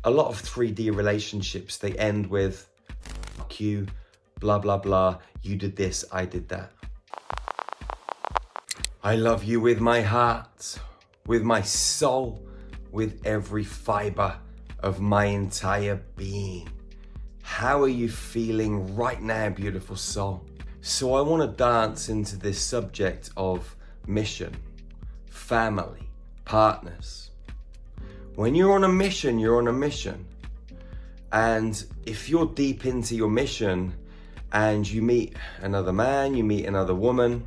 a lot of 3D relationships, they end with, fuck you, blah, blah, blah, you did this, I did that. I love you with my heart, with my soul, with every fiber of my entire being. How are you feeling right now, beautiful soul? So I want to dance into this subject of mission, family, partners. When you're on a mission, you're on a mission. And if you're deep into your mission and you meet another man, you meet another woman,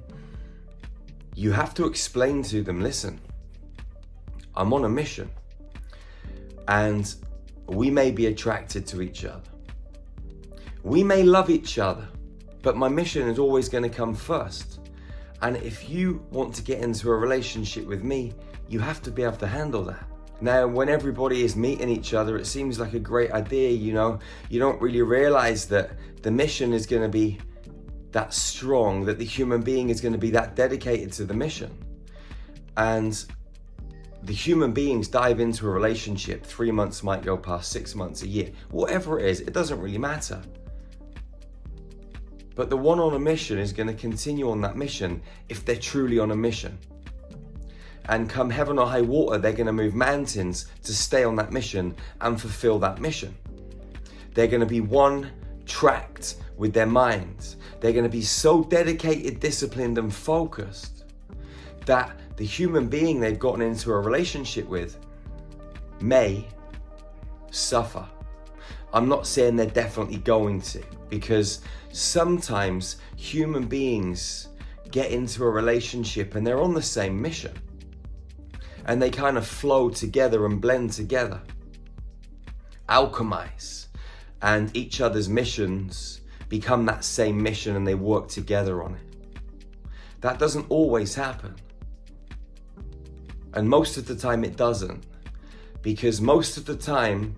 you have to explain to them, listen, I'm on a mission. And we may be attracted to each other. We may love each other, but my mission is always going to come first. And if you want to get into a relationship with me, you have to be able to handle that. Now, when everybody is meeting each other, it seems like a great idea, you know. You don't really realize that the mission is going to be that strong, that the human being is going to be that dedicated to the mission. And the human beings dive into a relationship, 3 months might go past, 6 months, a year, whatever it is, it doesn't really matter. But the one on a mission is going to continue on that mission if they're truly on a mission. And come heaven or high water, they're going to move mountains to stay on that mission and fulfill that mission. They're going to be one tracked with their minds. They're going to be so dedicated, disciplined, and focused that the human being they've gotten into a relationship with may suffer. I'm not saying they're definitely going to, because sometimes human beings get into a relationship and they're on the same mission. And they kind of flow together and blend together, alchemize, and each other's missions become that same mission and they work together on it. That doesn't always happen. And most of the time it doesn't, because most of the time,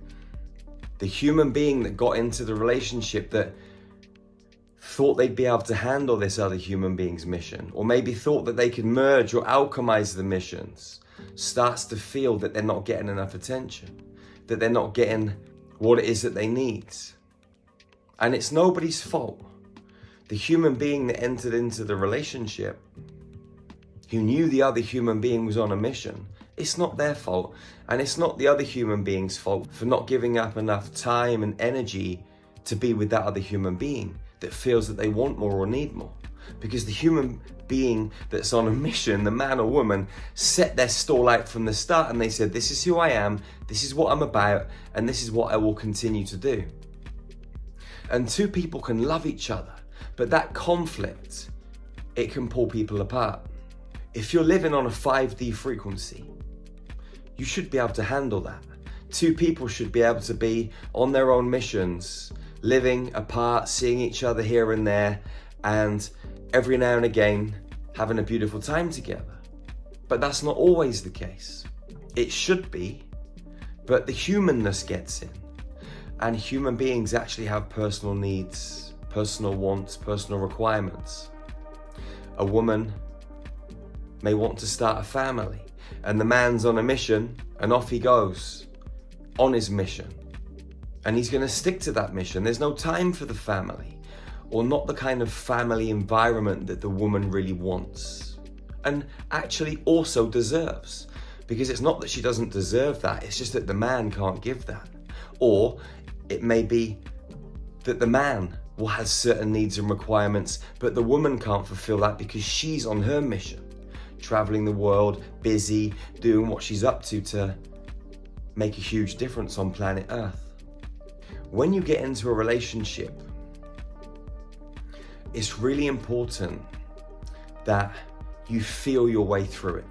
the human being that got into the relationship that thought they'd be able to handle this other human being's mission, or maybe thought that they could merge or alchemize the missions, starts to feel that they're not getting enough attention, that they're not getting what it is that they need. And it's nobody's fault. The human being that entered into the relationship, who knew the other human being was on a mission, it's not their fault. And it's not the other human being's fault for not giving up enough time and energy to be with that other human being that feels that they want more or need more. Because the human being that's on a mission, the man or woman, set their stall out from the start and they said, this is who I am, this is what I'm about, and this is what I will continue to do. And two people can love each other, but that conflict, it can pull people apart. If you're living on a 5D frequency, you should be able to handle that. Two people should be able to be on their own missions, living apart, seeing each other here and there, and every now and again having a beautiful time together. But that's not always the case. It should be, but the humanness gets in. And human beings actually have personal needs, personal wants, personal requirements. A woman may want to start a family, and the man's on a mission, and off he goes on his mission. And he's going to stick to that mission. There's no time for the family, or not the kind of family environment that the woman really wants, and actually also deserves. Because it's not that she doesn't deserve that, it's just that the man can't give that. Or it may be that the man will have certain needs and requirements, but the woman can't fulfill that because she's on her mission, traveling the world, busy, doing what she's up to make a huge difference on planet Earth. When you get into a relationship, it's really important that you feel your way through it.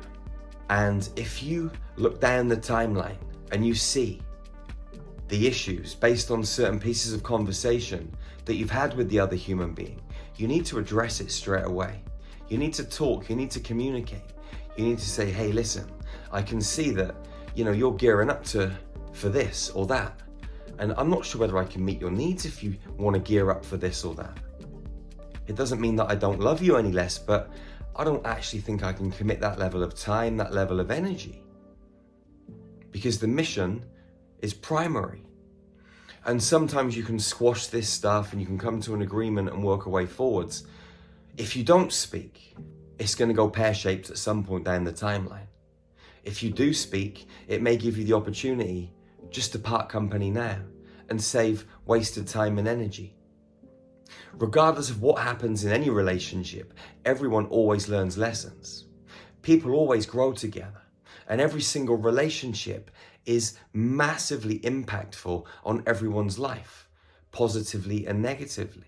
And if you look down the timeline and you see the issues based on certain pieces of conversation that you've had with the other human being, you need to address it straight away. You need to talk, you need to communicate. You need to say, hey, listen, I can see that, you're gearing up for this or that. And I'm not sure whether I can meet your needs if you want to gear up for this or that. It doesn't mean that I don't love you any less, but I don't actually think I can commit that level of time, that level of energy. Because the mission is primary. And sometimes you can squash this stuff and you can come to an agreement and work a way forwards. If you don't speak, it's going to go pear-shaped at some point down the timeline. If you do speak, it may give you the opportunity just to part company now and save wasted time and energy. Regardless of what happens in any relationship, everyone always learns lessons. People always grow together, and every single relationship is massively impactful on everyone's life, positively and negatively.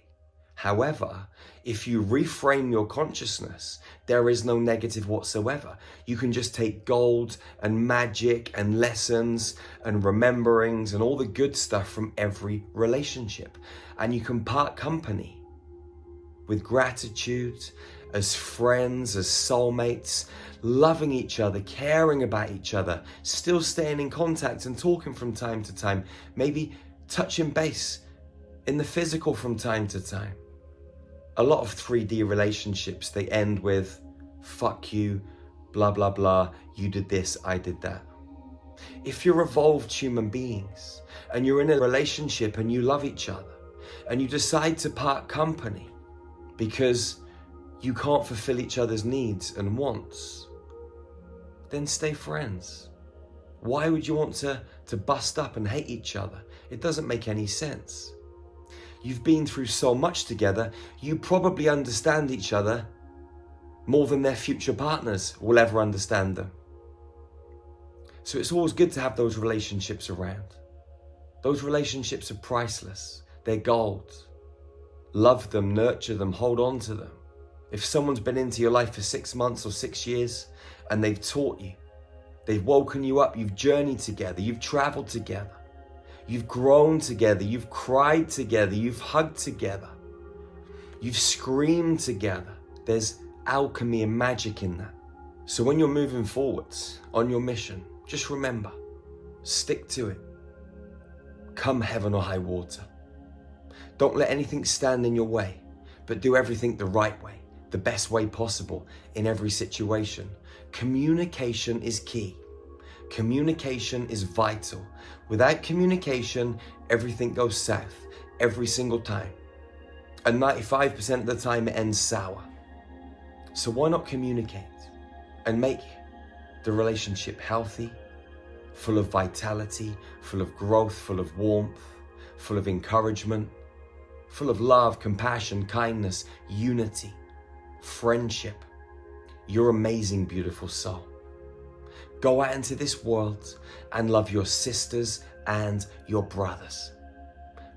However, if you reframe your consciousness, there is no negative whatsoever. You can just take gold and magic and lessons and rememberings and all the good stuff from every relationship. And you can part company with gratitude, as friends, as soulmates, loving each other, caring about each other, still staying in contact and talking from time to time, maybe touching base in the physical from time to time. A lot of 3D relationships, they end with, fuck you, blah, blah, blah, you did this, I did that. If you're evolved human beings and you're in a relationship and you love each other and you decide to part company because you can't fulfill each other's needs and wants, then stay friends. Why would you want to bust up and hate each other? It doesn't make any sense. You've been through so much together, you probably understand each other more than their future partners will ever understand them. So it's always good to have those relationships around. Those relationships are priceless. They're gold. Love them, nurture them, hold on to them. If someone's been into your life for 6 months or 6 years and they've taught you, they've woken you up, you've journeyed together, you've traveled together, you've grown together, you've cried together, you've hugged together, you've screamed together. There's alchemy and magic in that. So when you're moving forwards on your mission, just remember, stick to it. Come heaven or high water. Don't let anything stand in your way, but do everything the right way, the best way possible in every situation. Communication is key. Communication is vital. Without communication, everything goes south every single time. And 95% of the time it ends sour. So why not communicate and make the relationship healthy, full of vitality, full of growth, full of warmth, full of encouragement, full of love, compassion, kindness, unity, friendship. You're amazing, beautiful soul. Go out into this world and love your sisters and your brothers.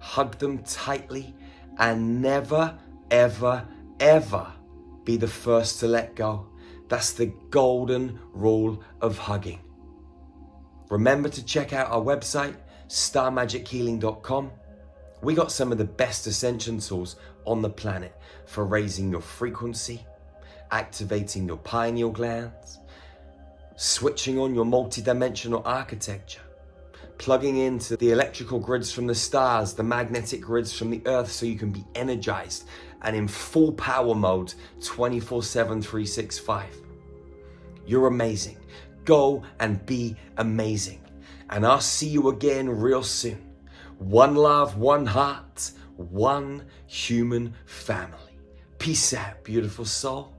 Hug them tightly and never, ever, ever be the first to let go. That's the golden rule of hugging. Remember to check out our website, starmagichealing.com. We got some of the best ascension tools on the planet for raising your frequency, activating your pineal glands, switching on your multidimensional architecture, plugging into the electrical grids from the stars, the magnetic grids from the earth so you can be energized and in full power mode 24/7, 365. You're amazing. Go and be amazing. And I'll see you again real soon. One love, one heart, one human family. Peace out, beautiful soul.